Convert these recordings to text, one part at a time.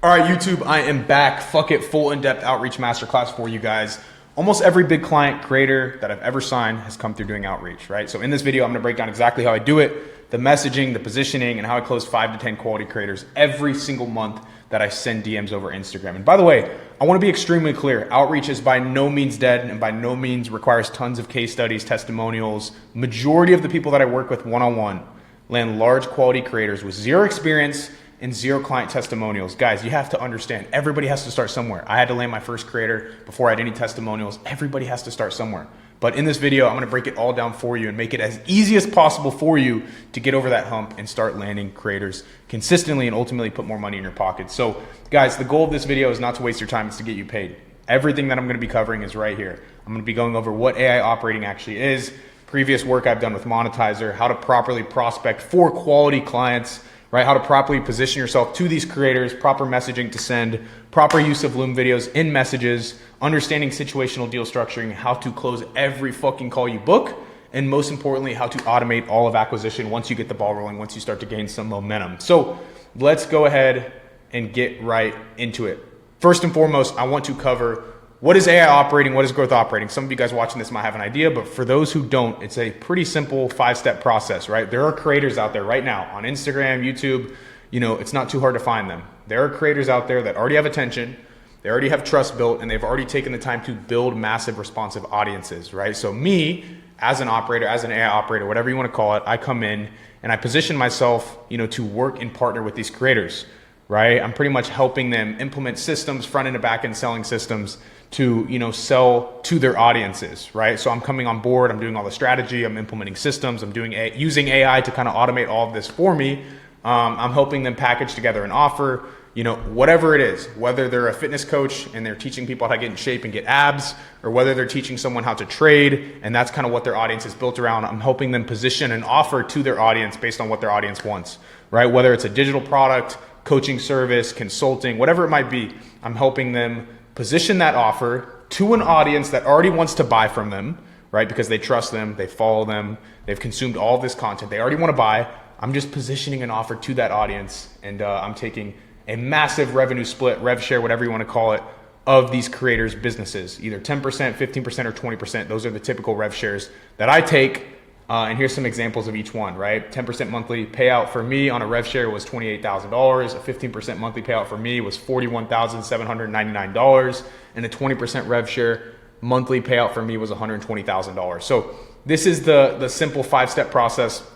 All right, YouTube, I am back. Fuck it, full in-depth outreach masterclass for you guys. Almost every big client creator that I've ever signed has come through doing outreach, right? So in this video, I'm gonna break down exactly how I do it, the messaging, the positioning, and how I close 5 to 10 quality creators every single month that I send DMs over Instagram. And by the way, I wanna be extremely clear. Outreach is by no means dead and by no means requires tons of case studies, testimonials. Majority of the people that I work with one-on-one land large quality creators with zero experience and zero client testimonials. Guys, you have to understand, everybody has to start somewhere. I had to land my first creator before I had any testimonials. Everybody has to start somewhere. But in this video, I'm gonna break it all down for you and make it as easy as possible for you to get over that hump and start landing creators consistently and ultimately put more money in your pocket. So guys, the goal of this video is not to waste your time, it's to get you paid. Everything that I'm gonna be covering is right here. I'm gonna be going over what AI operating actually is, previous work I've done with Monetizer, how to properly prospect for quality clients, right? How to properly position yourself to these creators, proper messaging to send, proper use of Loom videos in messages, understanding situational deal structuring, how to close every fucking call you book, and most importantly, how to automate all of acquisition once you get the ball rolling, once you start to gain some momentum. So let's go ahead and get right into it. First and foremost, I want to cover what is AI operating, what is growth operating. Some of you guys watching this might have an idea, but for those who don't, it's a pretty simple 5-step process, right? There are creators out there right now on Instagram, YouTube, it's not too hard to find them. There are creators out there that already have attention, they already have trust built, and they've already taken the time to build massive responsive audiences, right? So me, as an operator, as an AI operator, whatever you want to call it, I come in and I position myself, to work and partner with these creators, right? I'm pretty much helping them implement systems, front end and back end selling systems to, sell to their audiences, right? So I'm coming on board, I'm doing all the strategy, I'm implementing systems, I'm using AI to kind of automate all of this for me. I'm helping them package together an offer, whatever it is, whether they're a fitness coach and they're teaching people how to get in shape and get abs, or whether they're teaching someone how to trade, and that's kind of what their audience is built around. I'm helping them position an offer to their audience based on what their audience wants, right? Whether it's a digital product, coaching service, consulting, whatever it might be, I'm helping them position that offer to an audience that already wants to buy from them, right? Because they trust them, they follow them, they've consumed all of this content, they already want to buy. I'm just positioning an offer to that audience, and I'm taking a massive revenue split, rev share, whatever you want to call it, of these creators' businesses, either 10%, 15%, or 20%. Those are the typical rev shares that I take. And here's some examples of each one, right? 10% monthly payout for me on a rev share was $28,000. A 15% monthly payout for me was $41,799. And a 20% rev share monthly payout for me was $120,000. So this is the simple 5-step process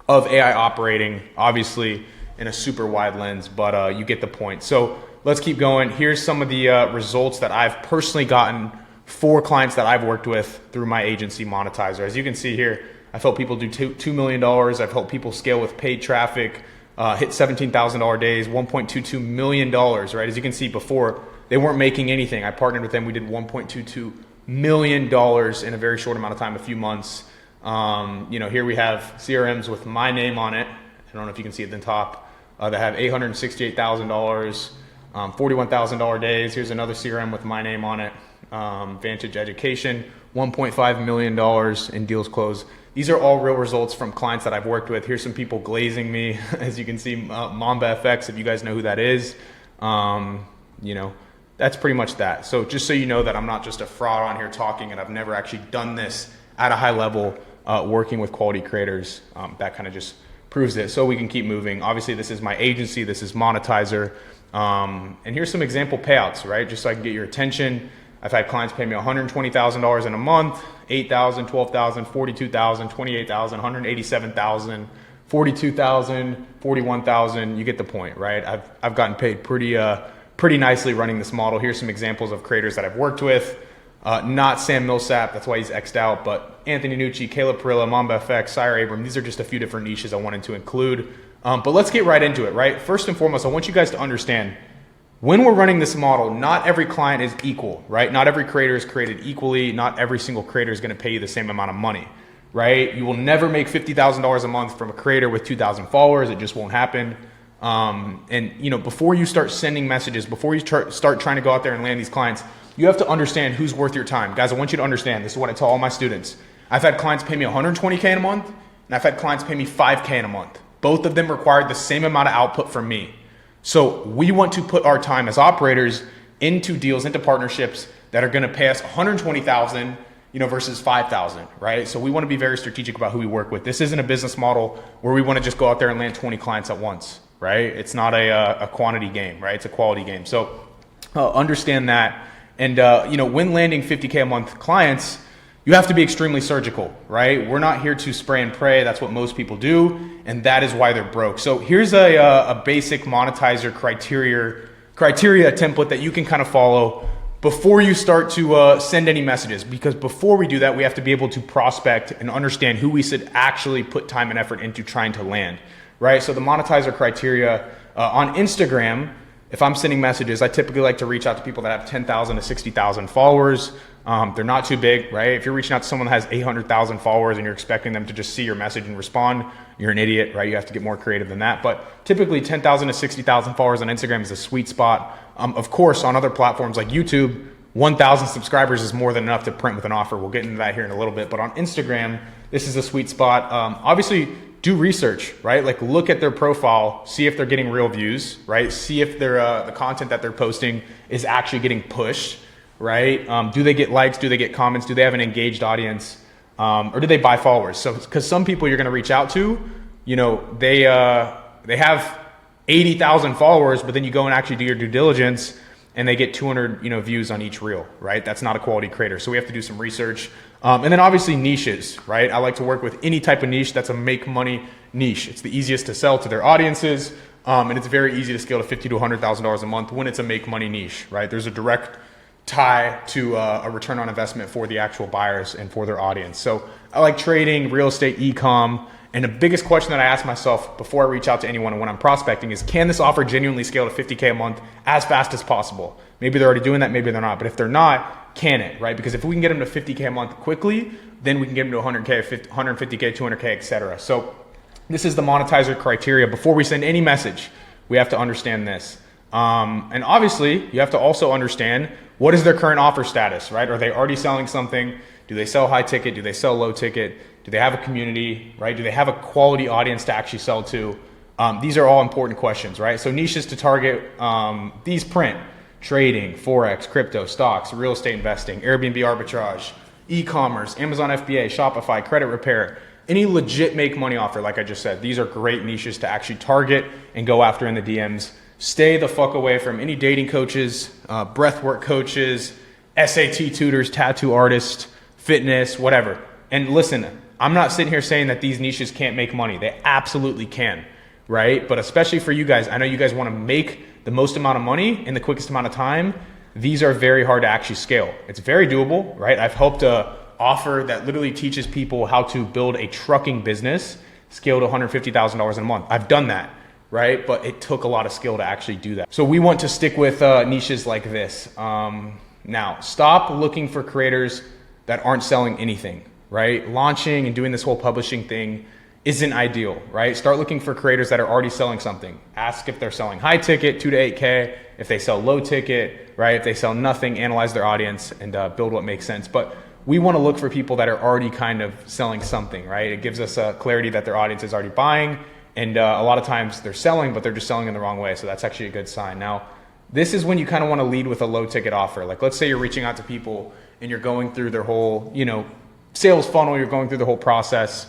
of AI operating, obviously in a super wide lens, but you get the point. So let's keep going. Here's some of the results that I've personally gotten for clients that I've worked with through my agency Monetizer. As you can see here, I've helped people do $2 million. I've helped people scale with paid traffic, hit $17,000 days, $1.22 million, right? As you can see before, they weren't making anything. I partnered with them. We did $1.22 million in a very short amount of time, a few months. Here we have CRMs with my name on it. I don't know if you can see it at the top. That have $868,000, $41,000 days. Here's another CRM with my name on it. Vantage Education, $1.5 million in deals closed. These are all real results from clients that I've worked with. Here's some people glazing me. As you can see, Mamba FX, if you guys know who that is, that's pretty much that. So just so you know that I'm not just a fraud on here talking, and I've never actually done this at a high level, working with quality creators. That kind of just proves it. So we can keep moving. Obviously, this is my agency. This is Monetizer. And here's some example payouts, right? Just so I can get your attention. I've had clients pay me $120,000 in a month, $8,000, $12,000, $42,000, $28,000, $187,000, $42,000, $41,000. You get the point, right? I've gotten paid pretty nicely running this model. Here's some examples of creators that I've worked with. Not Sam Millsap, that's why he's X'd out, but Anthony Nucci, Caleb Parilla, Mamba FX, Sire Abram. These are just a few different niches I wanted to include. But let's get right into it, right? First and foremost, I want you guys to understand, when we're running this model, not every client is equal, right? Not every creator is created equally. Not every single creator is going to pay you the same amount of money, right? You will never make $50,000 a month from a creator with 2,000 followers. It just won't happen. Before you start sending messages, before you start trying to go out there and land these clients, you have to understand who's worth your time. Guys, I want you to understand, this is what I tell all my students. I've had clients pay me $120K in a month, and I've had clients pay me $5K in a month. Both of them required the same amount of output from me. So we want to put our time as operators into deals, into partnerships that are going to pay us 120,000, versus 5,000, right? So we want to be very strategic about who we work with. This isn't a business model where we want to just go out there and land 20 clients at once, right? It's not a quantity game, right? It's a quality game. So understand that. And, when landing 50K a month clients, you have to be extremely surgical, right? We're not here to spray and pray. That's what most people do. And that is why they're broke. So here's a basic monetizer criteria template that you can kind of follow before you start to send any messages. Because before we do that, we have to be able to prospect and understand who we should actually put time and effort into trying to land, right? So the monetizer criteria on Instagram, if I'm sending messages, I typically like to reach out to people that have 10,000 to 60,000 followers. They're not too big, right? If you're reaching out to someone that has 800,000 followers and you're expecting them to just see your message and respond, you're an idiot, right? You have to get more creative than that. But typically 10,000 to 60,000 followers on Instagram is a sweet spot. Of course, on other platforms like YouTube, 1,000 subscribers is more than enough to print with an offer. We'll get into that here in a little bit. But on Instagram, this is a sweet spot. Obviously, do research, right? Like look at their profile, see if they're getting real views, right? See if the content that they're posting is actually getting pushed, right? Do they get likes? Do they get comments? Do they have an engaged audience? Or do they buy followers? So, because some people you're going to reach out to, they have 80,000 followers, but then you go and actually do your due diligence and they get 200, views on each reel, right? That's not a quality creator. So we have to do some research. And then obviously niches, right? I like to work with any type of niche that's a make money niche. It's the easiest to sell to their audiences. And it's very easy to scale to $50,000 to $100,000 a month when it's a make money niche, right? There's a direct tie to a return on investment for the actual buyers and for their audience. So I like trading, real estate, e-com. And the biggest question that I ask myself before I reach out to anyone and when I'm prospecting is, can this offer genuinely scale to 50K a month as fast as possible? Maybe they're already doing that, maybe they're not. But if they're not, can it, right? Because if we can get them to 50K a month quickly, then we can get them to 100K, 150K, 200K, etc. So this is the monetizer criteria. Before we send any message, we have to understand this. And obviously, you have to also understand what is their current offer status, right? Are they already selling something? Do they sell high ticket? Do they sell low ticket? Do they have a community, right? Do they have a quality audience to actually sell to? These are all important questions, right? So niches to target, these print: trading, Forex, crypto, stocks, real estate investing, Airbnb arbitrage, e-commerce, Amazon FBA, Shopify, credit repair, any legit make money offer. Like I just said, these are great niches to actually target and go after in the DMs. Stay the fuck away from any dating coaches, breathwork coaches, SAT tutors, tattoo artists, fitness, whatever. And listen, I'm not sitting here saying that these niches can't make money. They absolutely can, right? But especially for you guys, I know you guys want to make the most amount of money in the quickest amount of time. These are very hard to actually scale. It's very doable, right? I've helped a offer that literally teaches people how to build a trucking business scale to $150,000 in a month. I've done that, right? But it took a lot of skill to actually do that. So we want to stick with niches like this. Now, stop looking for creators that aren't selling anything, right? Launching and doing this whole publishing thing isn't ideal, right? Start looking for creators that are already selling something. Ask if they're selling high ticket, 2 to 8K, if they sell low ticket, right? If they sell nothing, analyze their audience and build what makes sense. But we want to look for people that are already kind of selling something, right? It gives us a clarity that their audience is already buying. And a lot of times they're selling, but they're just selling in the wrong way. So that's actually a good sign. Now, this is when you kind of want to lead with a low ticket offer. Like let's say you're reaching out to people and you're going through their whole, sales funnel, you're going through the whole process.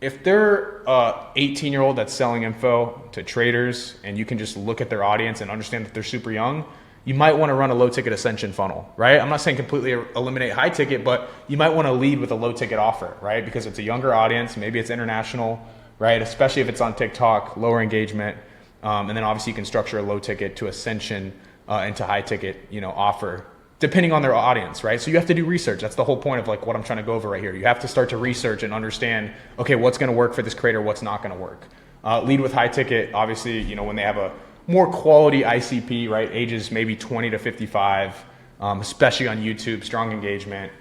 If they're a 18-year-old that's selling info to traders and you can just look at their audience and understand that they're super young, you might want to run a low ticket ascension funnel, right? I'm not saying completely eliminate high ticket, but you might want to lead with a low ticket offer, right? Because it's a younger audience, maybe it's international, right? Especially if it's on TikTok, lower engagement. And then obviously you can structure a low ticket to ascension into high ticket, offer, depending on their audience, right? So you have to do research. That's the whole point of like what I'm trying to go over right here. You have to start to research and understand, okay, what's going to work for this creator, what's not going to work. Lead with high ticket, obviously, when they have a more quality ICP, right? Ages maybe 20 to 55, especially on YouTube, strong engagement,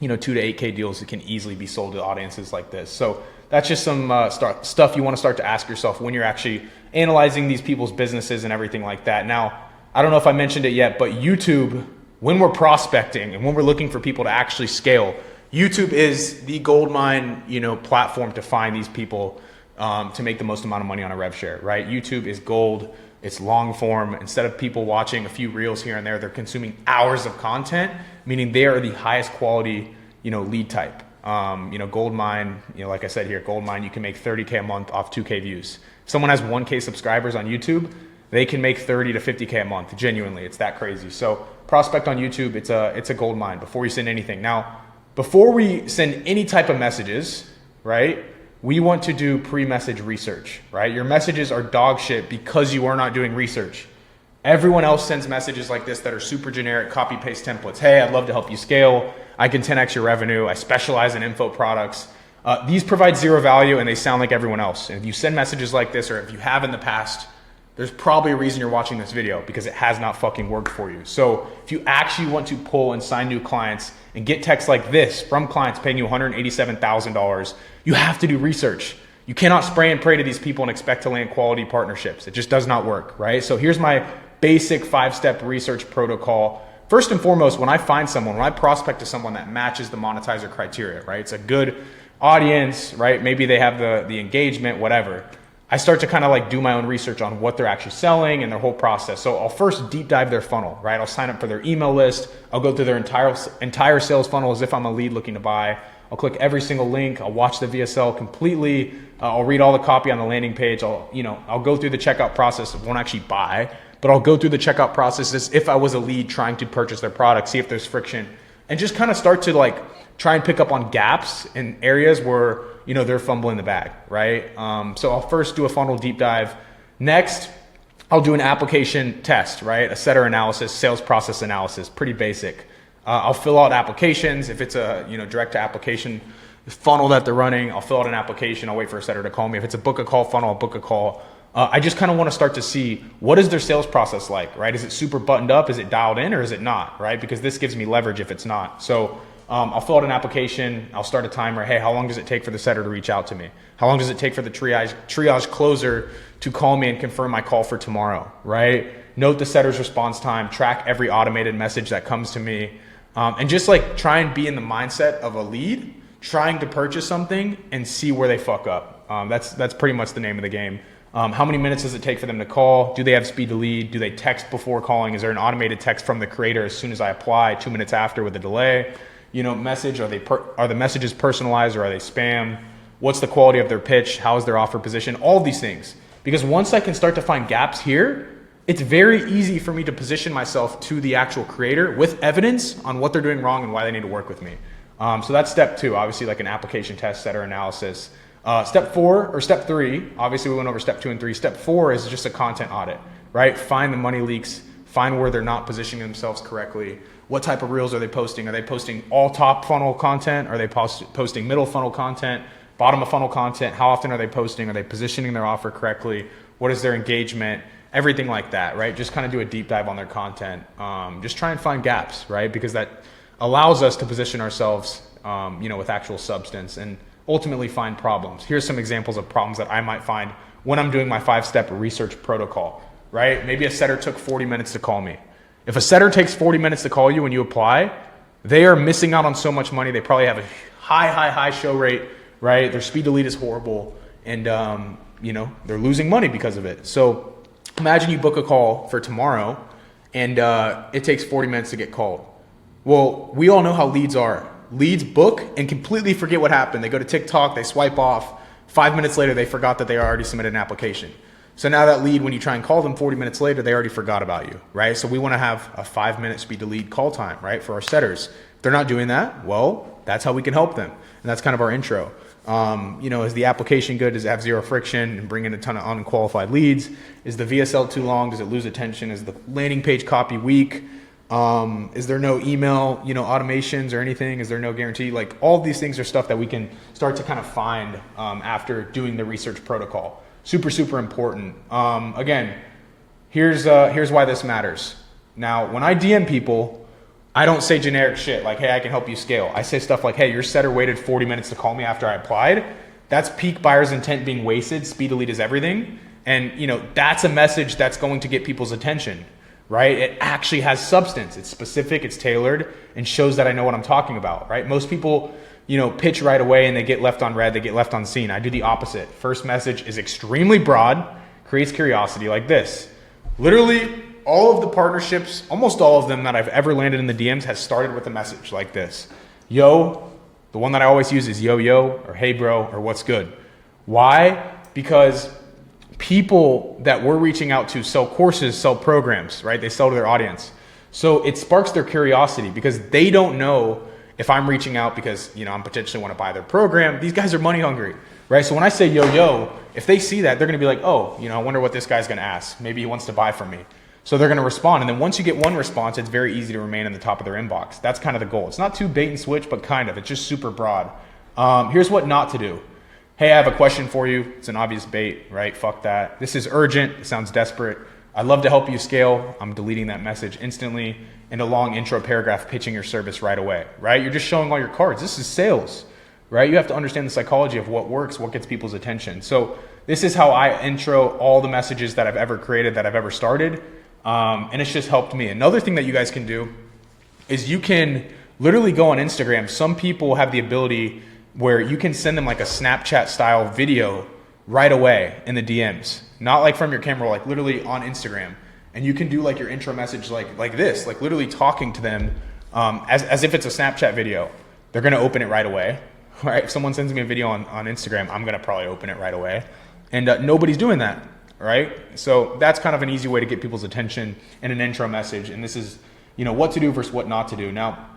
2 to 8K deals that can easily be sold to audiences like this. So that's just some stuff you want to start to ask yourself when you're actually analyzing these people's businesses and everything like that. Now, I don't know if I mentioned it yet, but YouTube, when we're prospecting and when we're looking for people to actually scale, YouTube is the gold mine, platform to find these people to make the most amount of money on a rev share, right? YouTube is gold. It's long form. Instead of people watching a few reels here and there, they're consuming hours of content, meaning they are the highest quality, lead type. Gold mine, like I said here, gold mine, you can make 30K a month off 2K views. If someone has 1K subscribers on YouTube, they can make 30 to 50K a month. Genuinely, it's that crazy. So prospect on YouTube, it's a gold mine before you send anything. Now, before we send any type of messages, right, we want to do pre-message research, right? Your messages are dog shit because you are not doing research. Everyone else sends messages like this that are super generic, copy paste templates. Hey, I'd love to help you scale. I can 10x your revenue. I specialize in info products. These provide zero value and they sound like everyone else. And if you send messages like this, or if you have in the past, there's probably a reason you're watching this video, because it has not fucking worked for you. So if you actually want to pull and sign new clients and get texts like this from clients paying you $187,000, you have to do research. You cannot spray and pray to these people and expect to land quality partnerships. It just does not work, right? So here's my basic 5-step research protocol. First and foremost, when I find someone, when I prospect to someone that matches the monetizer criteria, right? It's a good audience, right? Maybe they have the engagement, whatever. I start to kind of like do my own research on what they're actually selling and their whole process. So I'll first deep dive their funnel, right? I'll sign up for their email list. I'll go through their entire sales funnel as if I'm a lead looking to buy. I'll click every single link. I'll watch the VSL completely. I'll read all the copy on the landing page. I'll go through the checkout process. I won't actually buy, but I'll go through the checkout process as if I was a lead trying to purchase their product, see if there's friction, and just kind of start to like try and pick up on gaps in areas where, they're fumbling the bag, right? So I'll first do a funnel deep dive. Next, I'll do an application test, right? A setter analysis, sales process analysis, pretty basic. I'll fill out applications. If it's a, direct to application funnel that they're running, I'll fill out an application. I'll wait for a setter to call me. If it's a book a call funnel, I'll book a call. I just kind of want to start to see, what is their sales process like, right? Is it super buttoned up? Is it dialed in, or is it not, right? Because this gives me leverage if it's not. So I'll fill out an application. I'll start a timer. Hey, how long does it take for the setter to reach out to me? How long does it take for the triage closer to call me and confirm my call for tomorrow, right? Note the setter's response time, track every automated message that comes to me, and just like try and be in the mindset of a lead trying to purchase something and see where they fuck up. That's pretty much the name of the game. How many minutes does it take for them to call? Do they have speed to lead? Do they text before calling? Is there an automated text from the creator as soon as I apply, 2 minutes after with a delay? Message, are the messages personalized or are they spam? What's the quality of their pitch? How is their offer position? All of these things. Because once I can start to find gaps here, it's very easy for me to position myself to the actual creator with evidence on what they're doing wrong and why they need to work with me. So that's step 2, obviously like an application test, setter analysis. Step 3, obviously we went over step 2 and 3. Step 4 is just a content audit, right? Find the money leaks, find where they're not positioning themselves correctly. What type of reels are they posting? Are they posting all top funnel content? Are they posting middle funnel content, bottom of funnel content? How often are they posting? Are they positioning their offer correctly? What is their engagement? Everything like that, right? Just kind of do a deep dive on their content. Just try and find gaps, right? Because that allows us to position ourselves, with actual substance and ultimately find problems. Here's some examples of problems that I might find when I'm doing my 5-step research protocol, right? Maybe a setter took 40 minutes to call me. If a setter takes 40 minutes to call you when you apply, they are missing out on so much money. They probably have a high show rate, right? Their speed to lead is horrible, and they're losing money because of it. So imagine you book a call for tomorrow and it takes 40 minutes to get called. Well, we all know how leads are. Leads book and completely forget what happened. They go to TikTok, they swipe off. 5 minutes later, they forgot that they already submitted an application. So now that lead, when you try and call them 40 minutes later, they already forgot about you, right? So we want to have a 5-minute speed to lead call time, right? For our setters. If they're not doing that, well, that's how we can help them. And that's kind of our intro. Is the application good? Does it have zero friction and bring in a ton of unqualified leads? Is the VSL too long? Does it lose attention? Is the landing page copy weak? Is there no email, automations or anything? Is there no guarantee? Like all of these things are stuff that we can start to kind of find after doing the research protocol. Super, super important. Again, here's why this matters. Now, when I DM people, I don't say generic shit like, hey, I can help you scale. I say stuff like, hey, your setter waited 40 minutes to call me after I applied. That's peak buyer's intent being wasted. Speed to lead is everything. And, that's a message that's going to get people's attention, right? It actually has substance. It's specific, it's tailored, and shows that I know what I'm talking about, right? Most people, pitch right away and they get left on red, they get left on seen. I do the opposite. First message is extremely broad, creates curiosity like this. Literally all of the partnerships, almost all of them that I've ever landed in the DMs has started with a message like this. Yo, the one that I always use is yo, yo, or hey bro, or what's good. Why? Because people that we're reaching out to sell courses, sell programs, right? They sell to their audience. So it sparks their curiosity because they don't know if I'm reaching out because, I'm potentially want to buy their program. These guys are money hungry, right? So when I say yo, yo, if they see that, they're going to be like, oh, I wonder what this guy's going to ask. Maybe he wants to buy from me. So they're going to respond. And then once you get one response, it's very easy to remain in the top of their inbox. That's kind of the goal. It's not too bait and switch, but kind of. It's just super broad. Here's what not to do. Hey, I have a question for you. It's an obvious bait, right? Fuck that. This is urgent. It sounds desperate. I'd love to help you scale. I'm deleting that message instantly. And a long intro paragraph pitching your service right away, right? You're just showing all your cards. This is sales, right? You have to understand the psychology of what works, what gets people's attention. So this is how I intro all the messages that I've ever created, that I've ever started. And it's just helped me. Another thing that you guys can do is you can literally go on Instagram. Some people have the ability where you can send them like a Snapchat style video right away in the DMs, not like from your camera, like literally on Instagram. And you can do like your intro message like this, like literally talking to them as if it's a Snapchat video. They're gonna open it right away, right? If someone sends me a video on Instagram, I'm gonna probably open it right away. And nobody's doing that, right? So that's kind of an easy way to get people's attention in an intro message. And this is, what to do versus what not to do. Now,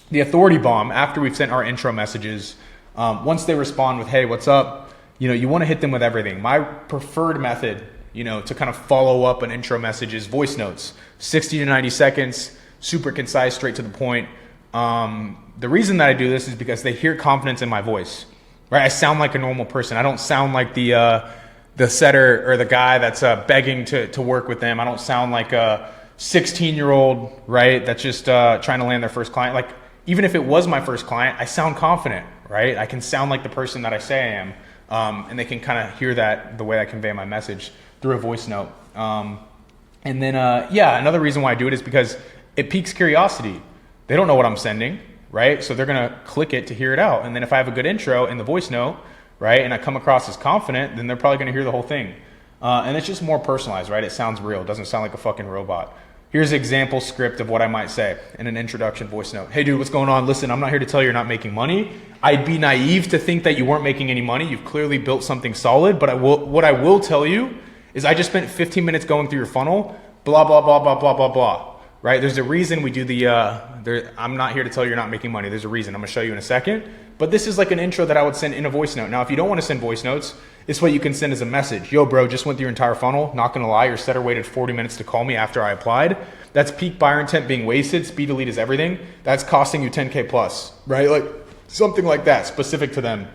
the authority bomb, after we've sent our intro messages, once they respond with, hey, what's up? You wanna hit them with everything. My preferred method, to kind of follow up an intro message is voice notes, 60 to 90 seconds, super concise, straight to the point. The reason that I do this is because they hear confidence in my voice, right? I sound like a normal person. I don't sound like the setter or the guy that's begging to work with them. I don't sound like a 16-year-old, right? That's just trying to land their first client. Like, even if it was my first client, I sound confident, right? I can sound like the person that I say I am. And they can kind of hear that the way I convey my message through a voice note. And then, another reason why I do it is because it piques curiosity. They don't know what I'm sending, right? So they're gonna click it to hear it out. And then if I have a good intro in the voice note, right, and I come across as confident, then they're probably gonna hear the whole thing. And it's just more personalized, right? It sounds real. It doesn't sound like a fucking robot. Here's an example script of what I might say in an introduction voice note. Hey dude, what's going on? Listen, I'm not here to tell you you're not making money. I'd be naive to think that you weren't making any money. You've clearly built something solid, but what I will tell you is I just spent 15 minutes going through your funnel, blah, blah, blah, blah, blah, blah, blah, right? There's a reason we do I'm not here to tell you you're not making money. There's a reason. I'm gonna show you in a second. But this is like an intro that I would send in a voice note. Now, if you don't wanna send voice notes, it's what you can send as a message. Yo, bro, just went through your entire funnel. Not gonna lie, your setter waited 40 minutes to call me after I applied. That's peak buyer intent being wasted. Speed to lead is everything. That's costing you 10K plus, right? Like something like that, specific to them.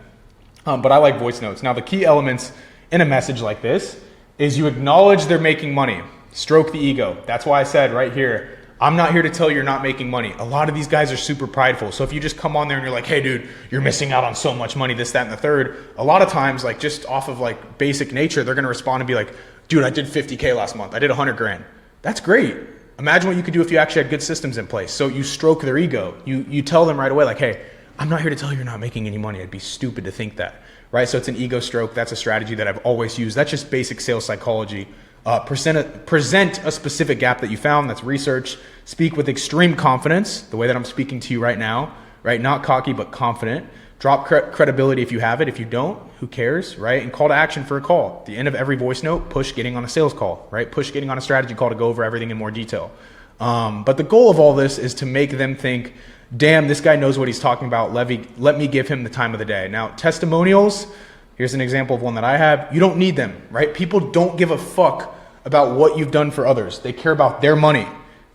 But I like voice notes. Now, the key elements in a message like this is you acknowledge they're making money. Stroke the ego. That's why I said right here, I'm not here to tell you you're not making money. A lot of these guys are super prideful. So if you just come on there and you're like, hey dude, you're missing out on so much money, this, that, and the third, a lot of times, like just off of like basic nature, they're gonna respond and be like, dude, I did 50K last month. I did 100 grand. That's great. Imagine what you could do if you actually had good systems in place. So you stroke their ego. You tell them right away, like, hey, I'm not here to tell you you're not making any money. I'd be stupid to think that, right? So it's an ego stroke. That's a strategy that I've always used. That's just basic sales psychology. Present a specific gap that you found. That's research. Speak with extreme confidence, the way that I'm speaking to you right now, right? Not cocky, but confident. Drop credibility if you have it. If you don't, who cares, right? And call to action for a call. At the end of every voice note, push getting on a sales call, right? Push getting on a strategy call to go over everything in more detail. But the goal of all this is to make them think, damn, this guy knows what he's talking about. Let me give him the time of the day. Now, testimonials, here's an example of one that I have. You don't need them, right? People don't give a fuck about what you've done for others. They care about their money.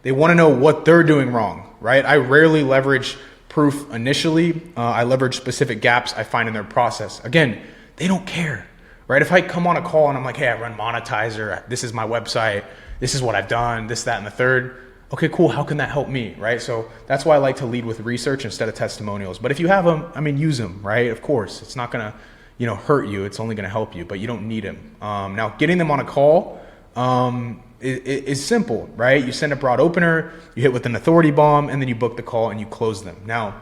They want to know what they're doing wrong, right? I rarely leverage proof initially. I leverage specific gaps I find in their process. Again, they don't care, right? If I come on a call and I'm like, hey, I run Monetizer. This is my website. This is what I've done, this, that, and the third. Okay, cool. How can that help me, right? So that's why I like to lead with research instead of testimonials. But if you have them, use them, right? Of course, it's not going to, hurt you. It's only going to help you, but you don't need them. Now, getting them on a call is simple, right? You send a broad opener, you hit with an authority bomb, and then you book the call and you close them. Now,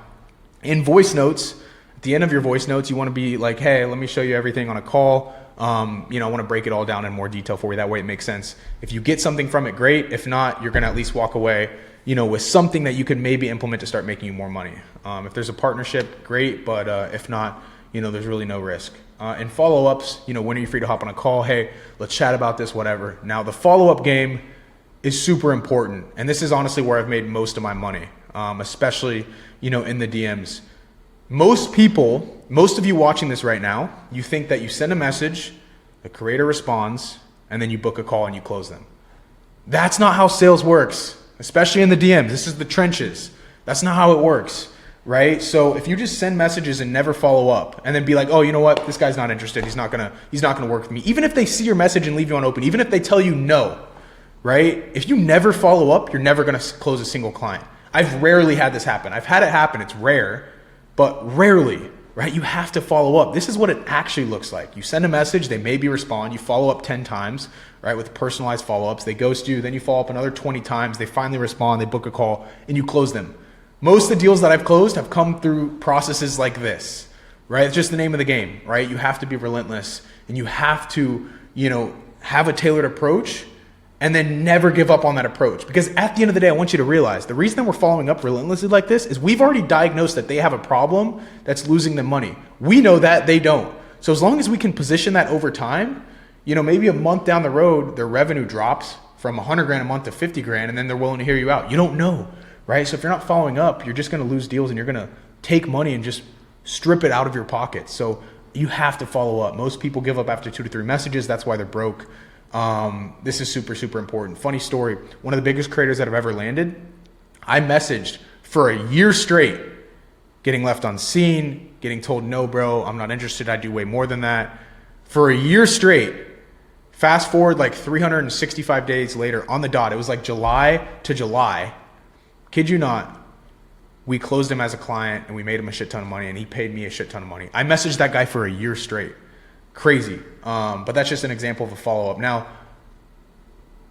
in voice notes, at the end of your voice notes, you want to be like, hey, let me show you everything on a call. You know, I want to break it all down in more detail for you. That way it makes sense. If you get something from it, great. If not, you're going to at least walk away, you know, with something that you could maybe implement to start making you more money. If there's a partnership, great. But if not, you know, there's really no risk. And follow-ups, you know, when are you free to hop on a call? Hey, let's chat about this, whatever. Now, the follow-up game is super important. And this is honestly where I've made most of my money, especially, you know, in the DMs. Most people, most of you watching this right now, you think that you send a message, the creator responds, and then you book a call and you close them. That's not how sales works, especially in the DMs. This is the trenches. That's not how it works, right? So if you just send messages and never follow up and then be like, oh, you know what? This guy's not interested. He's not gonna work with me. Even if they see your message and leave you on open, even if they tell you no, right? If you never follow up, you're never gonna close a single client. I've rarely had this happen. I've had it happen. It's rare, but rarely, right? You have to follow up. This is what it actually looks like. You send a message, they maybe respond, you follow up 10 times, right? With personalized follow-ups, they ghost you, then you follow up another 20 times, they finally respond, they book a call, and you close them. Most of the deals that I've closed have come through processes like this, right? It's just the name of the game, right? You have to be relentless, and you have to, you know, have a tailored approach, and then never give up on that approach. Because at the end of the day, I want you to realize the reason that we're following up relentlessly like this is we've already diagnosed that they have a problem that's losing them money. We know that, they don't. So as long as we can position that over time, you know, maybe a month down the road, their revenue drops from 100 grand a month to 50 grand, and then they're willing to hear you out. You don't know, right? So if you're not following up, you're just gonna lose deals and you're gonna take money and just strip it out of your pocket. So you have to follow up. Most people give up after 2 to 3 messages. That's why they're broke. This is super, super important. Funny story. One of the biggest creators that I've ever landed, I messaged for a year straight, getting left unseen, getting told, no, bro, I'm not interested. I do way more than that. For a year straight. Fast forward like 365 days later on the dot. It was like July to July. Kid you not. We closed him as a client and we made him a shit ton of money and he paid me a shit ton of money. I messaged that guy for a year straight. Crazy. But that's just an example of a follow-up. Now,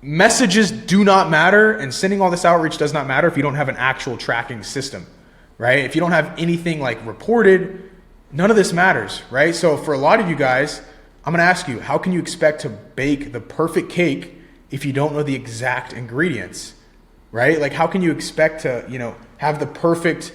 messages do not matter and sending all this outreach does not matter if you don't have an actual tracking system, right? If you don't have anything like reported, none of this matters, right? So for a lot of you guys, I'm going to ask you, how can you expect to bake the perfect cake if you don't know the exact ingredients, right? Like how can you expect to, you know, have the perfect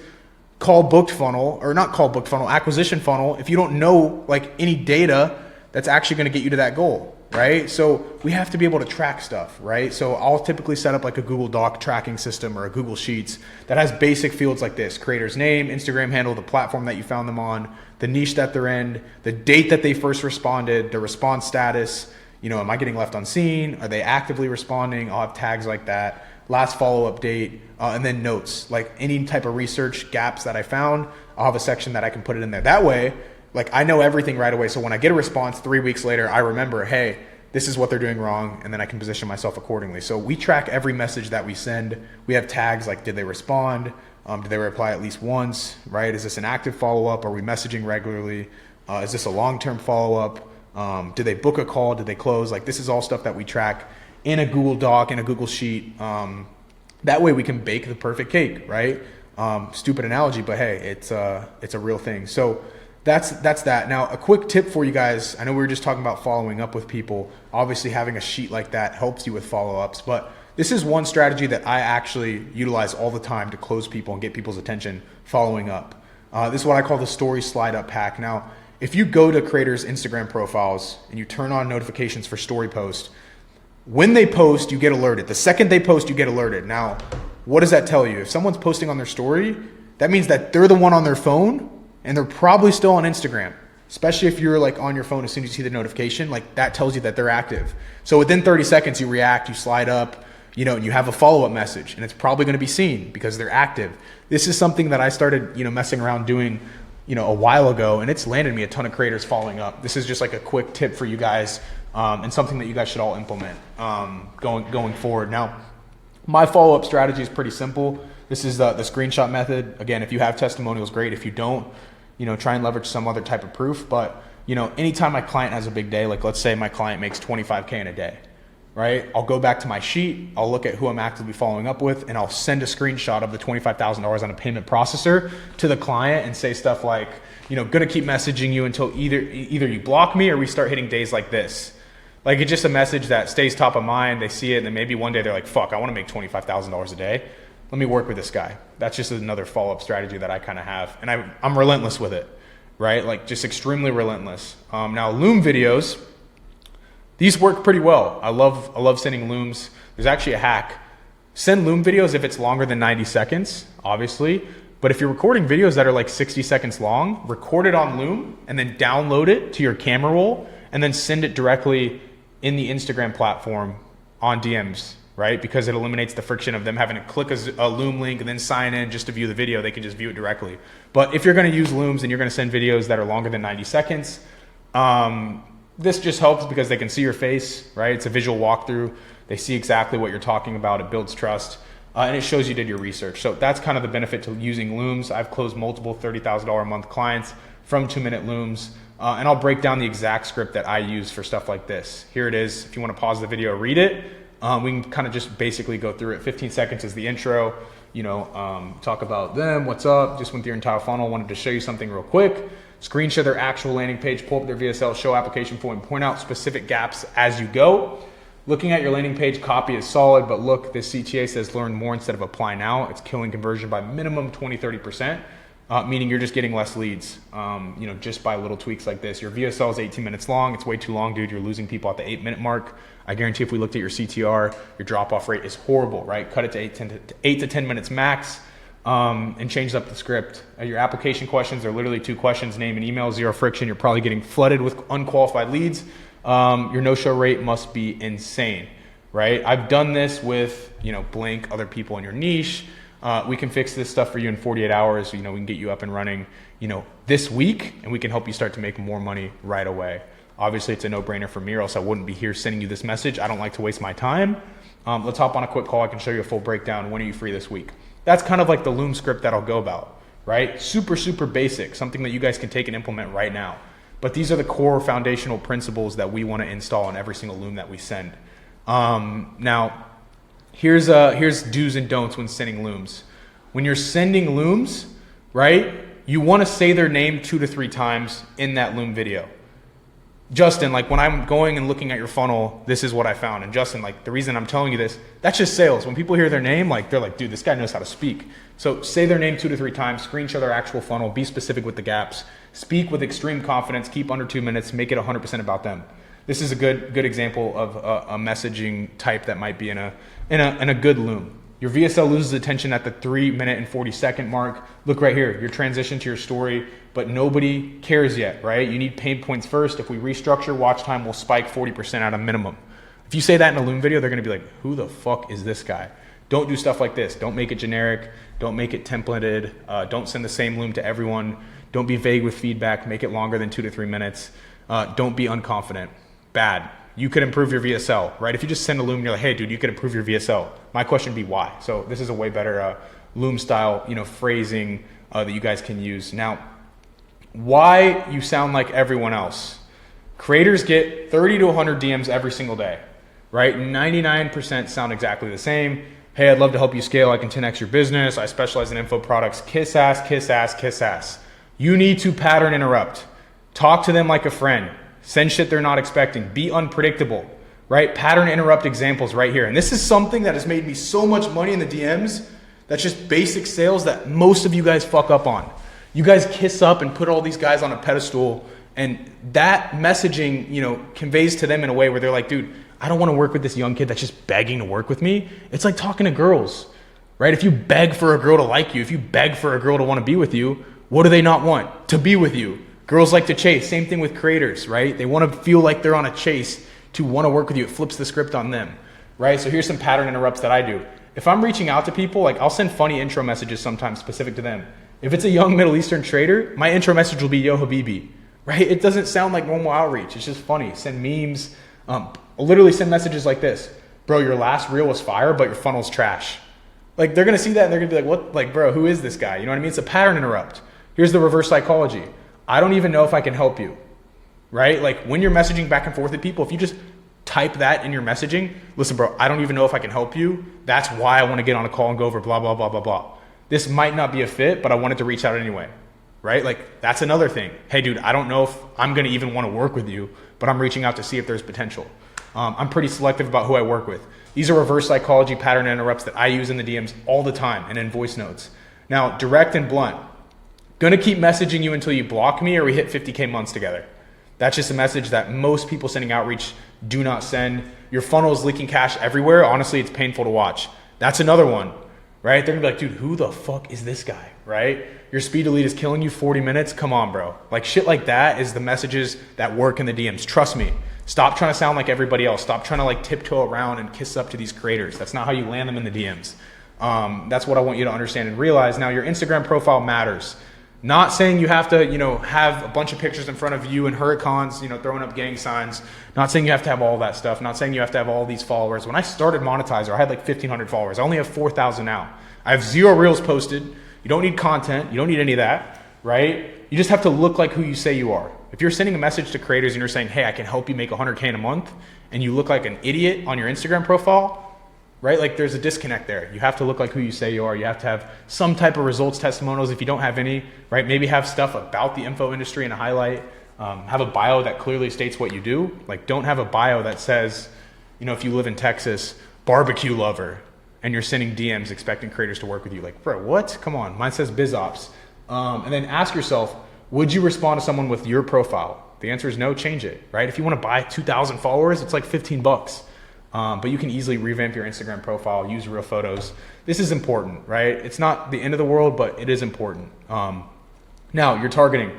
call booked funnel, or not call booked funnel, acquisition funnel, if you don't know like any data that's actually going to get you to that goal, right? So we have to be able to track stuff, right? So I'll typically set up like a Google Doc tracking system or a Google Sheets that has basic fields like this: creator's name, Instagram handle, the platform that you found them on, the niche that they're in, the date that they first responded, the response status, you know, am I getting left unseen? Are they actively responding? I'll have tags like that. Last follow-up date, and then notes, like any type of research gaps that I found, I'll have a section that I can put it in there. That way, like I know everything right away. So when I get a response 3 weeks later, I remember, hey, this is what they're doing wrong, and then I can position myself accordingly. So we track every message that we send. We have tags like, did they respond? Did they reply at least once, right? Is this an active follow-up? Are we messaging regularly? Is this a long-term follow-up? Did they book a call? Did they close? Like this is all stuff that we track in a Google Doc, in a Google Sheet. That way we can bake the perfect cake, right? Stupid analogy, but hey, it's a real thing. So that's that. Now, a quick tip for you guys. I know we were just talking about following up with people. Obviously, having a sheet like that helps you with follow-ups, but this is one strategy that I actually utilize all the time to close people and get people's attention, following up. This is what I call the story slide up hack. Now, if you go to creators' Instagram profiles and you turn on notifications for story posts, when they post, you get alerted. The second they post, you get alerted. Now, what does that tell you? If someone's posting on their story, that means that they're the one on their phone and they're probably still on Instagram, especially if you're like on your phone as soon as you see the notification, like that tells you that they're active. So within 30 seconds, you react, you slide up, you know, and you have a follow-up message and it's probably going to be seen because they're active. This is something that I started, you know, messing around doing, you know, a while ago, and it's landed me a ton of creators following up. This is just like a quick tip for you guys. And something that you guys should all implement going forward. Now, my follow-up strategy is pretty simple. This is the screenshot method. Again, if you have testimonials, great. If you don't, you know, try and leverage some other type of proof. But, you know, anytime my client has a big day, like let's say my client makes 25K in a day, right? I'll go back to my sheet, I'll look at who I'm actively following up with, and I'll send a screenshot of the $25,000 on a payment processor to the client and say stuff like, you know, gonna keep messaging you until either you block me or we start hitting days like this. Like, it's just a message that stays top of mind. They see it, and then maybe one day they're like, fuck, I wanna make $25,000 a day. Let me work with this guy. That's just another follow-up strategy that I kind of have. And I'm relentless with it, right? Like, just extremely relentless. Now, Loom videos, these work pretty well. I love sending Looms. There's actually a hack. Send Loom videos if it's longer than 90 seconds, obviously. But if you're recording videos that are like 60 seconds long, record it on Loom and then download it to your camera roll and then send it directly in the Instagram platform on DMs, right? Because it eliminates the friction of them having to click a Loom link and then sign in just to view the video. They can just view it directly. But if you're gonna use Looms and you're gonna send videos that are longer than 90 seconds, this just helps because they can see your face, right? It's a visual walkthrough. They see exactly what you're talking about. It builds trust. And it shows you did your research. So that's kind of the benefit to using Looms. I've closed multiple $30,000 a month clients from 2-minute Looms. And I'll break down the exact script that I use for stuff like this. Here it is. If you want to pause the video, read it. We can kind of just basically go through it. 15 seconds is the intro. You know, talk about them, what's up, just went through your entire funnel. Wanted to show you something real quick. Screen share their actual landing page, pull up their VSL, show application form, point out specific gaps as you go. Looking at your landing page, copy is solid, but look, this CTA says learn more instead of apply now. It's killing conversion by minimum 20-30%, meaning you're just getting less leads, you know, just by little tweaks like this. Your VSL is 18 minutes long. It's way too long, dude. You're losing people at the 8-minute mark. I guarantee if we looked at your CTR, your drop-off rate is horrible, right? Cut it to 8 to 10 minutes max, and change up the script. Your application questions are literally 2 questions, name and email, 0 friction. You're probably getting flooded with unqualified leads. Your no-show rate must be insane, right? I've done this with, you know, blank other people in your niche. We can fix this stuff for you in 48 hours. You know, we can get you up and running, you know, this week, and we can help you start to make more money right away. Obviously, it's a no-brainer for me, or else I wouldn't be here sending you this message. I don't like to waste my time. Let's hop on a quick call. I can show you a full breakdown. When are you free this week? That's kind of like the Loom script that I'll go about, right? Super, super basic, something that you guys can take and implement right now. But these are the core foundational principles that we want to install in every single Loom that we send. Now, here's do's and don'ts when sending Looms. When you're sending Looms, right, you want to say their name 2 to 3 times in that Loom video. Justin, like when I'm going and looking at your funnel, this is what I found. And Justin, like the reason I'm telling you this, that's just sales. When people hear their name, like they're like, dude, this guy knows how to speak. So say their name 2 to 3 times, screenshot their actual funnel, be specific with the gaps, speak with extreme confidence, keep under 2 minutes, make it 100% about them. This is a good example of a messaging type that might be in a good Loom. Your VSL loses attention at the 3-minute and 40-second mark. Look right here, your transition to your story, but nobody cares yet, right? You need pain points first. If we restructure, watch time will spike 40% at a minimum. If you say that in a Loom video, they're gonna be like, who the fuck is this guy? Don't do stuff like this. Don't make it generic. Don't make it templated. Don't send the same Loom to everyone. Don't be vague with feedback. Make it longer than 2 to 3 minutes. Don't be unconfident. Bad. You could improve your VSL, right? If you just send a Loom and you're like, hey, dude, you could improve your VSL. My question would be why? So this is a way better Loom style, you know, phrasing that you guys can use. Now, why you sound like everyone else. Creators get 30 to 100 DMs every single day, right? 99% sound exactly the same. Hey, I'd love to help you scale. I can 10x your business. I specialize in info products. Kiss ass, kiss ass, kiss ass. You need to pattern interrupt. Talk to them like a friend. Send shit they're not expecting. Be unpredictable, right? Pattern interrupt examples right here. And this is something that has made me so much money in the DMs. That's just basic sales that most of you guys fuck up on. You guys kiss up and put all these guys on a pedestal, and that messaging, you know, conveys to them in a way where they're like, dude, I don't want to work with this young kid that's just begging to work with me. It's like talking to girls, right? If you beg for a girl to like you, if you beg for a girl to want to be with you, what do they not want? To be with you. Girls like to chase. Same thing with creators, right? They want to feel like they're on a chase to want to work with you. It flips the script on them, right? So here's some pattern interrupts that I do. If I'm reaching out to people, like I'll send funny intro messages sometimes specific to them. If it's a young Middle Eastern trader, my intro message will be, yo, Habibi, right? It doesn't sound like normal outreach. It's just funny. Send memes. I'll literally send messages like this. Bro, your last reel was fire, but your funnel's trash. Like they're going to see that and they're going to be like, what? Like, bro, who is this guy? You know what I mean? It's a pattern interrupt. Here's the reverse psychology. I don't even know if I can help you, right? Like when you're messaging back and forth with people, if you just type that in your messaging. Listen, bro, I don't even know if I can help you. That's why I want to get on a call and go over blah, blah, blah, blah, blah. This might not be a fit, but I wanted to reach out anyway, right? Like that's another thing. Hey dude, I don't know if I'm going to even want to work with you, but I'm reaching out to see if there's potential. I'm pretty selective about who I work with. These are reverse psychology pattern interrupts that I use in the DMs all the time and in voice notes. Now, direct and blunt. Gonna keep messaging you until you block me or we hit 50K months together. That's just a message that most people sending outreach do not send. Your funnel is leaking cash everywhere. Honestly, it's painful to watch. That's another one, right? They're gonna be like, dude, who the fuck is this guy, right? Your speed to lead is killing you 40 minutes. Come on, bro. Like shit like that is the messages that work in the DMs. Trust me. Stop trying to sound like everybody else. Stop trying to like tiptoe around and kiss up to these creators. That's not how you land them in the DMs. That's what I want you to understand and realize. Now, your Instagram profile matters. Not saying you have to, have a bunch of pictures in front of you and hurricanes, throwing up gang signs. Not saying you have to have all that stuff. Not saying you have to have all these followers. When I started Monetizer, I had like 1,500 followers. I only have 4,000 now. I have 0 reels posted. You don't need content. You don't need any of that, right? You just have to look like who you say you are. If you're sending a message to creators and you're saying, hey, I can help you make 100K in a month, and you look like an idiot on your Instagram profile, right? Like there's a disconnect there. You have to look like who you say you are. You have to have some type of results testimonials if you don't have any, right? Maybe have stuff about the info industry and a highlight. Have a bio that clearly states what you do. Like don't have a bio that says, if you live in Texas, barbecue lover, and you're sending DMs expecting creators to work with you. Like, bro, what? Come on. Mine says biz ops. And then ask yourself, would you respond to someone with your profile? The answer is no, change it, right? If you want to buy 2,000 followers, it's like 15 bucks. But you can easily revamp your Instagram profile, use real photos. This is important, right? It's not the end of the world, but it is important. Now, you're targeting.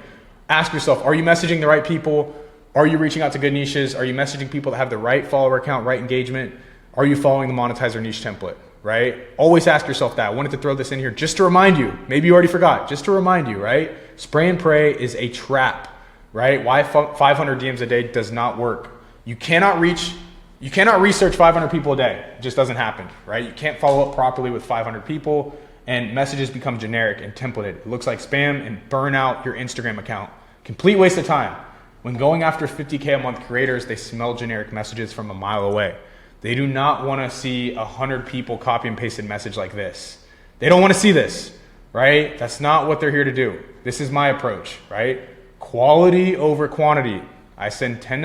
Ask yourself, are you messaging the right people? Are you reaching out to good niches? Are you messaging people that have the right follower count, right engagement? Are you following the monetizer niche template, right? Always ask yourself that. I wanted to throw this in here just to remind you. Maybe you already forgot, just to remind you, right? Spray and pray is a trap, right? Why 500 DMs a day does not work. You cannot research 500 people a day. It just doesn't happen, right? You can't follow up properly with 500 people and messages become generic and templated. It looks like spam and burn out your Instagram account. Complete waste of time. When going after 50K a month creators, they smell generic messages from a mile away. They do not want to see 100 people copy and pasted message like this. They don't want to see this, right? That's not what they're here to do. This is my approach, right? Quality over quantity. I send 10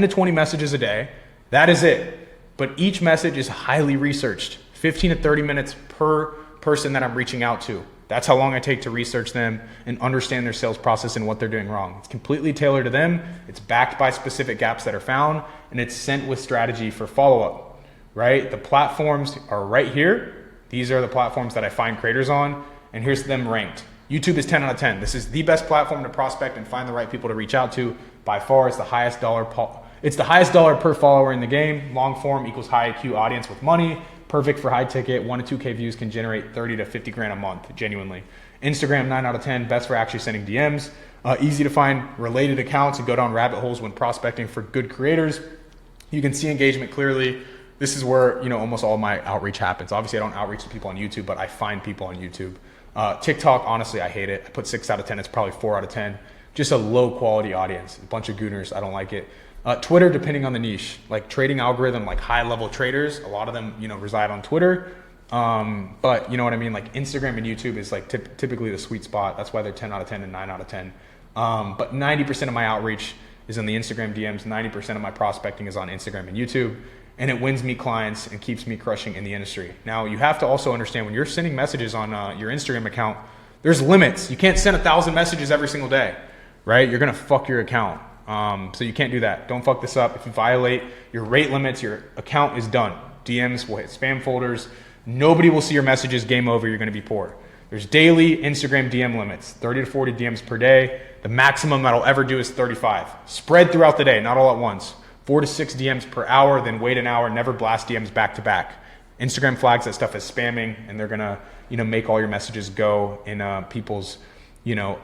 to 20 messages a day. That is it. But each message is highly researched. 15 to 30 minutes per person that I'm reaching out to. That's how long I take to research them and understand their sales process and what they're doing wrong. It's completely tailored to them. It's backed by specific gaps that are found, and it's sent with strategy for follow-up, right? The platforms are right here. These are the platforms that I find creators on, and here's them ranked. YouTube is 10 out of 10. This is the best platform to prospect and find the right people to reach out to. By far, it's the highest dollar per follower in the game. Long form equals high IQ audience with money. Perfect for high ticket. 1 to 2K views can generate 30 to 50 grand a month, genuinely. Instagram, 9 out of 10. Best for actually sending DMs. Easy to find related accounts and go down rabbit holes when prospecting for good creators. You can see engagement clearly. This is where almost all my outreach happens. Obviously, I don't outreach to people on YouTube, but I find people on YouTube. TikTok, honestly, I hate it. I put 6 out of 10. It's probably 4 out of 10. Just a low quality audience. A bunch of gooners. I don't like it. Twitter, depending on the niche, like trading algorithm, like high level traders, a lot of them, reside on Twitter. But you know what I mean? Like Instagram and YouTube is like typically the sweet spot. That's why they're 10 out of 10 and 9 out of 10. But 90% of my outreach is in the Instagram DMs. 90% of my prospecting is on Instagram and YouTube, and it wins me clients and keeps me crushing in the industry. Now you have to also understand when you're sending messages on your Instagram account, there's limits. You can't send 1,000 messages every single day, right? You're gonna fuck your account. So you can't do that. Don't fuck this up. If you violate your rate limits, your account is done. DMs will hit spam folders. Nobody will see your messages. Game over. You're going to be poor. There's daily Instagram DM limits, 30 to 40 DMs per day. The maximum that'll ever do is 35. Spread throughout the day, not all at once. 4 to 6 DMs per hour, then wait an hour. Never blast DMs back to back. Instagram flags that stuff as spamming, and they're going to, make all your messages go in people's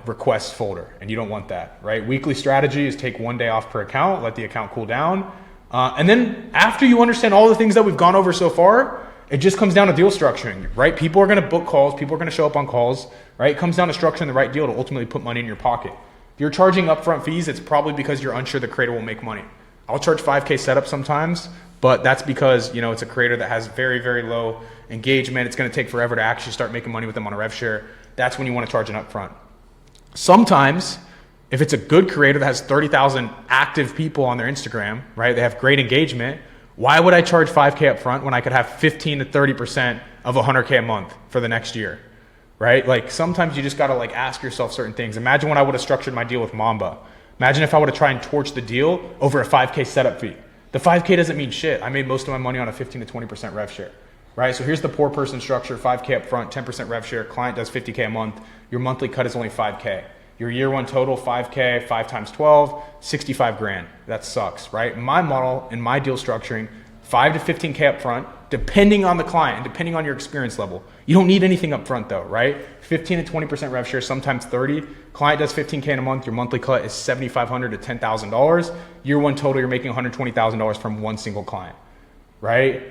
request folder, and you don't want that, right? Weekly strategy is take 1 day off per account, let the account cool down. And then after you understand all the things that we've gone over so far, it just comes down to deal structuring, right? People are going to book calls. People are going to show up on calls, right? It comes down to structuring the right deal to ultimately put money in your pocket. If you're charging upfront fees, it's probably because you're unsure the creator will make money. I'll charge 5K setup sometimes, but that's because, you know, it's a creator that has very, very low engagement. It's going to take forever to actually start making money with them on a rev share. That's when you want to charge an upfront. Sometimes, if it's a good creator that has 30,000 active people on their Instagram, right? They have great engagement. Why would I charge 5K up front when I could have 15 to 30% of 100K a month for the next year, right? Like sometimes you just got to like ask yourself certain things. Imagine when I would have structured my deal with Mamba. Imagine if I would have tried and torched the deal over a 5K setup fee. The 5K doesn't mean shit. I made most of my money on a 15 to 20% rev share, right? So here's the poor person structure, 5K up front, 10% rev share, client does 50K a month. Your monthly cut is only 5K. Your year one total, 5K, 5 times 12, 65 grand. That sucks, right? My model and my deal structuring, 5 to 15K up front, depending on the client and depending on your experience level. You don't need anything up front though, right? 15 to 20% rev share, sometimes 30. Client does 15K in a month, your monthly cut is $7,500 to $10,000. Year one total, you're making $120,000 from one single client, right?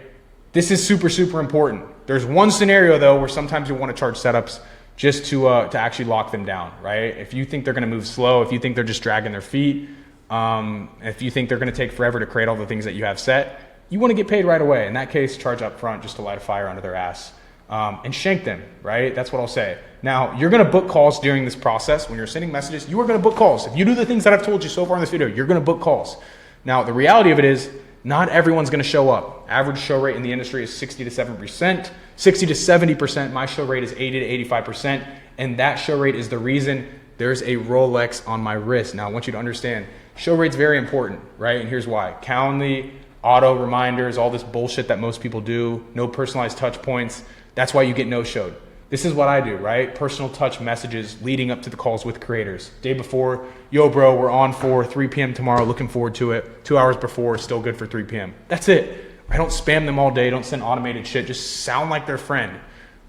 This is super, super important. There's one scenario though where sometimes you want to charge setups just to actually lock them down, right? If you think they're going to move slow, if you think they're just dragging their feet, if you think they're going to take forever to create all the things that you have set, you want to get paid right away. In that case, charge up front just to light a fire under their ass and shank them, right? That's what I'll say. Now, you're going to book calls during this process. When you're sending messages, you are going to book calls. If you do the things that I've told you so far in this video, you're going to book calls. Now, the reality of it is not everyone's going to show up. Average show rate in the industry is 60 to 7%, 60 to 70%. My show rate is 80 to 85%. And that show rate is the reason there's a Rolex on my wrist. Now, I want you to understand, show rate's very important, right? And here's why. Calendly, auto reminders, all this bullshit that most people do, no personalized touch points. That's why you get no-showed. This is what I do, right? Personal touch messages leading up to the calls with creators. Day before, yo bro, we're on for 3 p.m. tomorrow, looking forward to it. 2 hours before, still good for 3 p.m. That's it. I don't spam them all day, don't send automated shit, just sound like their friend,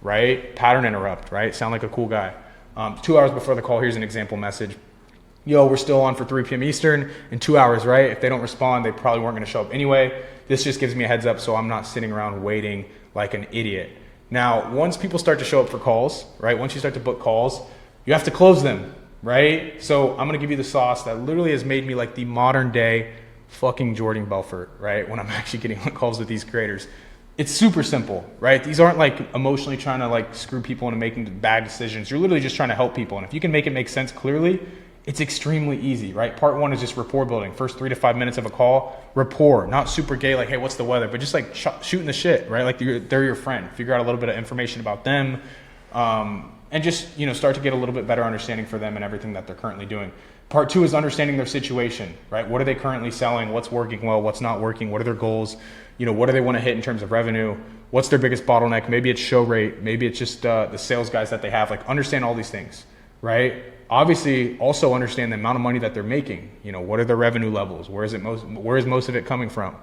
right? Pattern interrupt, right? Sound like a cool guy. 2 hours before the call, here's an example message. Yo, we're still on for 3 p.m. Eastern in 2 hours, right? If they don't respond, they probably weren't gonna show up anyway. This just gives me a heads up so I'm not sitting around waiting like an idiot. Now, once people start to show up for calls, right? Once you start to book calls, you have to close them, right? So I'm gonna give you the sauce that literally has made me like the modern day fucking Jordan Belfort, right? When I'm actually getting on calls with these creators. It's super simple, right? These aren't like emotionally trying to like screw people into making bad decisions. You're literally just trying to help people. And if you can make it make sense clearly, it's extremely easy, right? Part one is just rapport building. First 3 to 5 minutes of a call, rapport, not super gay, like, hey, what's the weather? But just like shooting the shit, right? Like they're your friend. Figure out a little bit of information about them and just, you know, start to get a little bit better understanding for them and everything that they're currently doing. Part two is understanding their situation, right? What are they currently selling? What's working well? What's not working? What are their goals? You know, what do they want to hit in terms of revenue? What's their biggest bottleneck? Maybe it's show rate. Maybe it's just the sales guys that they have. Like understand all these things, right? Obviously, also understand the amount of money that they're making. You know, what are their revenue levels? Where is most of it coming from,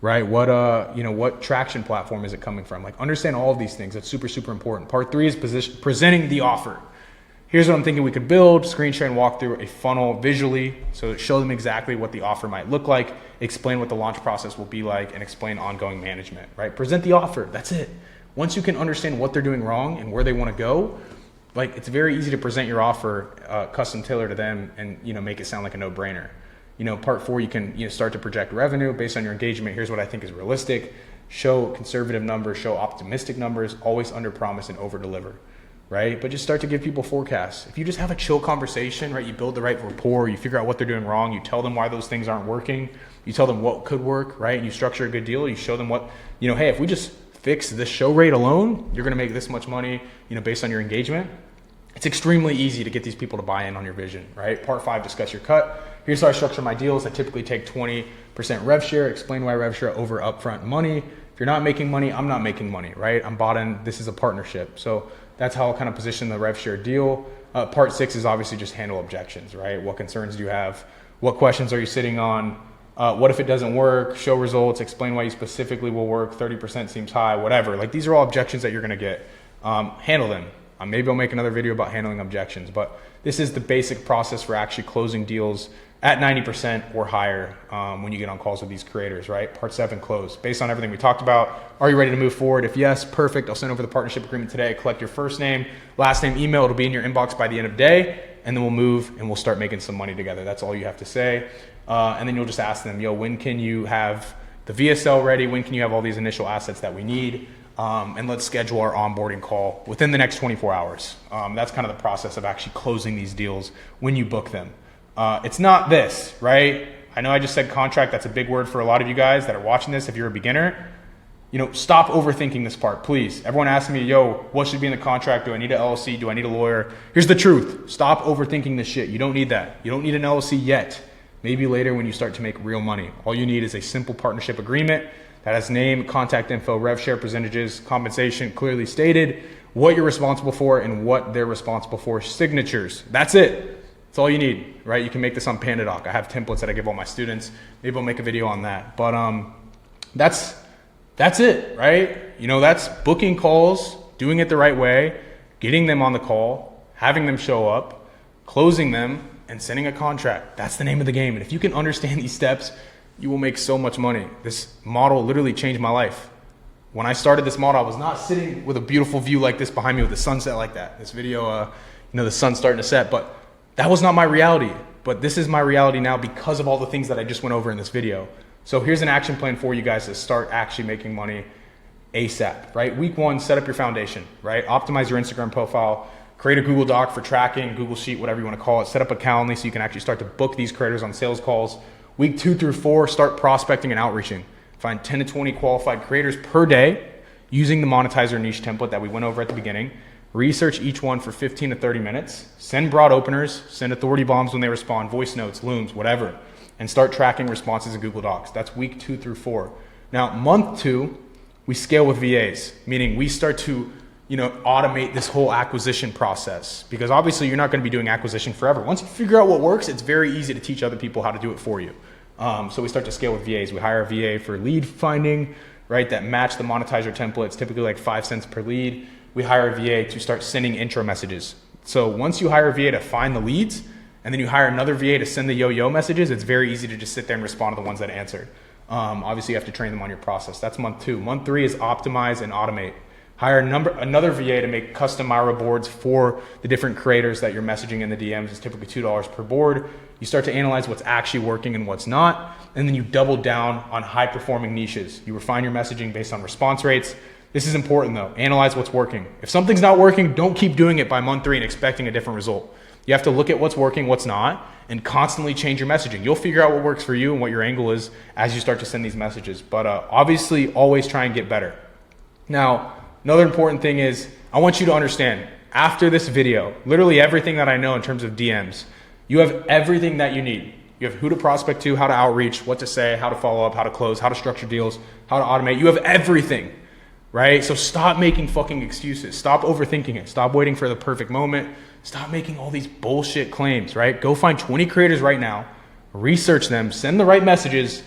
right? What traction platform is it coming from? Like, understand all of these things. That's super, super important. Part three is presenting the offer. Here's what I'm thinking we could build: screen share and walk through a funnel visually, so show them exactly what the offer might look like, explain what the launch process will be like, and explain ongoing management. Right? Present the offer. That's it. Once you can understand what they're doing wrong and where they want to go, like, it's very easy to present your offer custom tailored to them and, you know, make it sound like a no-brainer. You know, part four, you can, you know, start to project revenue based on your engagement. Here's what I think is realistic. Show conservative numbers, show optimistic numbers, always under promise and over deliver, right? But just start to give people forecasts. If you just have a chill conversation, right? You build the right rapport, you figure out what they're doing wrong, you tell them why those things aren't working, you tell them what could work, right? And you structure a good deal, you show them what, you know, hey, if we just fix this show rate alone, you're gonna make this much money, you know, based on your engagement. It's extremely easy to get these people to buy in on your vision, right? Part five, discuss your cut. Here's how I structure my deals. I typically take 20% rev share, explain why rev share over upfront money. If you're not making money, I'm not making money, right? I'm bought in, this is a partnership. So that's how I'll kind of position the rev share deal. Part six is obviously just handle objections, right? What concerns do you have? What questions are you sitting on? What if it doesn't work? Show results, explain why you specifically will work. 30% seems high, whatever. Like, these are all objections that you're gonna get. Handle them. Maybe I'll make another video about handling objections, but this is the basic process for actually closing deals at 90% or higher when you get on calls with these creators, right? Part seven, close. Based on everything we talked about, are you ready to move forward? If yes, perfect. I'll send over the partnership agreement today. Collect your first name, last name, email. It'll be in your inbox by the end of the day. and then we'll move and we'll start making some money together. That's all you have to say. And then you'll just ask them, yo, when can you have the VSL ready? When can you have all these initial assets that we need? And let's schedule our onboarding call within the next 24 hours. That's kind of the process of actually closing these deals when you book them. It's not this, right? I know I just said contract. That's a big word for a lot of you guys that are watching this. If you're a beginner, stop overthinking this part, please. Everyone asks me, yo, what should be in the contract? Do I need an LLC? Do I need a lawyer? Here's the truth. Stop overthinking this shit. You don't need that. You don't need an LLC yet. Maybe later when you start to make real money. All you need is a simple partnership agreement that has name, contact info, rev share percentages, compensation clearly stated, what you're responsible for and what they're responsible for, signatures. That's it. That's all you need, right? You can make this on PandaDoc. I have templates that I give all my students. Maybe I'll make a video on that. But that's it, right? That's booking calls, doing it the right way, getting them on the call, having them show up, closing them, and sending a contract. That's the name of the game. And if you can understand these steps, you will make so much money. This model literally changed my life. When I started this model, I was not sitting with a beautiful view like this behind me with the sunset like that. This video, the sun's starting to set, but that was not my reality. But this is my reality now because of all the things that I just went over in this video. So here's an action plan for you guys to start actually making money ASAP, right? Week 1, set up your foundation, right? Optimize your Instagram profile, create a Google Doc for tracking, Google Sheet, whatever you want to call it. Set up a Calendly so you can actually start to book these creators on sales calls. Week 2 through 4, start prospecting and outreaching. Find 10 to 20 qualified creators per day using the monetizer niche template that we went over at the beginning. Research each one for 15 to 30 minutes. Send broad openers, send authority bombs when they respond, voice notes, Looms, whatever, and start tracking responses in Google Docs. That's week 2 through 4. Now, month 2, we scale with VAs, meaning we start to automate this whole acquisition process, because obviously you're not going to be doing acquisition forever. Once you figure out what works, it's very easy to teach other people how to do it for you. So we start to scale with VAs. We hire a VA for lead finding, right, that match the monetizer template. It's typically like 5 cents per lead. We hire a VA to start sending intro messages. So once you hire a VA to find the leads, and then you hire another VA to send the yo-yo messages, it's very easy to just sit there and respond to the ones that answered. Obviously you have to train them on your process. That's month 2. Month 3 is optimize and automate. Hire another VA to make custom Miro boards for the different creators that you're messaging in the DMs. It's typically $2 per board. You start to analyze what's actually working and what's not, and then you double down on high performing niches. You refine your messaging based on response rates. This is important though. Analyze what's working. If something's not working, don't keep doing it by month 3 and expecting a different result. You have to look at what's working, what's not, and constantly change your messaging. You'll figure out what works for you and what your angle is as you start to send these messages. But obviously, always try and get better. Now, another important thing is I want you to understand, after this video, literally everything that I know in terms of DMs, you have everything that you need. You have who to prospect to, how to outreach, what to say, how to follow up, how to close, how to structure deals, how to automate. You have everything, right? So stop making fucking excuses. Stop overthinking it. Stop waiting for the perfect moment. Stop making all these bullshit claims, right? Go find 20 creators right now, research them, send the right messages.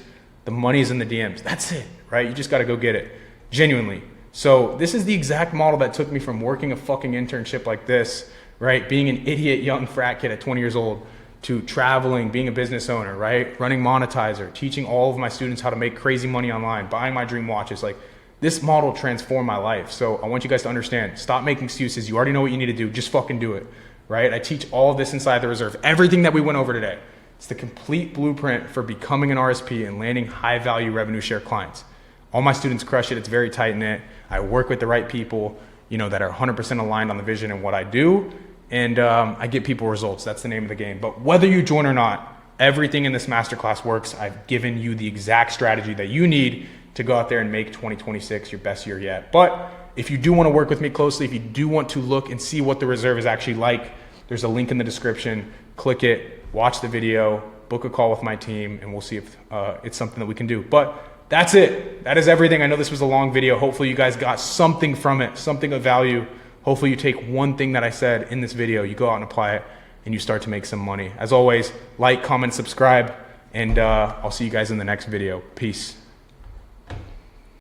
The money's in the DMs. That's it, right? You just got to go get it, genuinely. So this is the exact model that took me from working a fucking internship like this, right? Being an idiot young frat kid at 20 years old to traveling, being a business owner, right? Running monetizer, teaching all of my students how to make crazy money online, buying my dream watches. Like, this model transformed my life. So I want you guys to understand, stop making excuses. You already know what you need to do. Just fucking do it, right? I teach all of this inside the reserve. Everything that we went over today. It's the complete blueprint for becoming an RSP and landing high value revenue share clients. All my students crush it. It's very tight knit. I work with the right people, that are 100% aligned on the vision and what I do. And I get people results. That's the name of the game. But whether you join or not, everything in this masterclass works. I've given you the exact strategy that you need to go out there and make 2026 your best year yet. But if you do want to work with me closely, if you do want to look and see what the reserve is actually like, there's a link in the description. Click it, watch the video, book a call with my team, and we'll see if it's something that we can do. But that's it. That is everything. I know this was a long video. Hopefully you guys got something from it, something of value. Hopefully you take one thing that I said in this video, you go out and apply it, and you start to make some money. As always, like, comment, subscribe, and I'll see you guys in the next video. Peace.